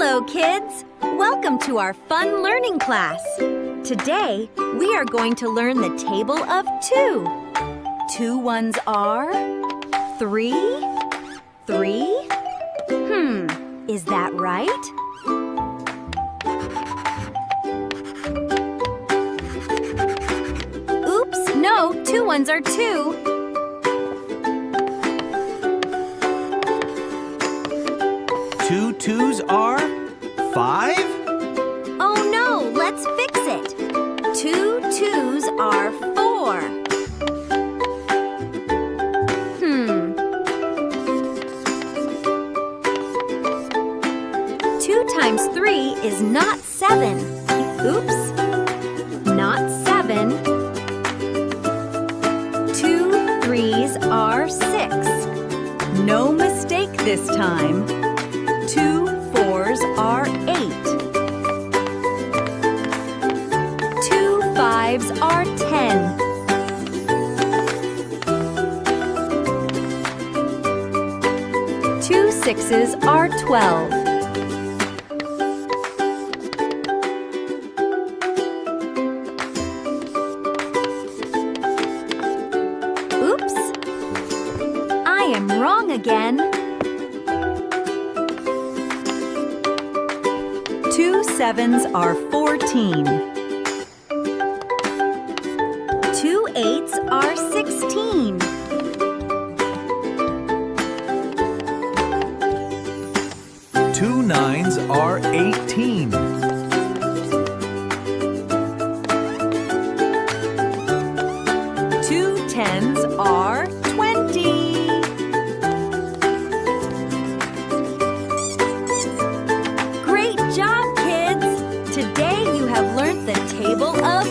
Hello, kids! Welcome to our fun learning class. Today, we are going to learn the table of 2. 2 ones are 3. 3? Is that right? Oops, no, 2 ones are 2. 2 twos are 5? Oh no, let's fix it. 2 twos are 4. 2 times 3 is not 7. Oops, not 7. 2 threes are 6. No mistake this time. 2 fours are 8. 2 fives are 10. 2 sixes are 12. Oops! I am wrong again. 2 sevens are 14. 2 eights are 16. 2 nines are 18. 2 tens are 20. Great job, kids! Today you have learned the table of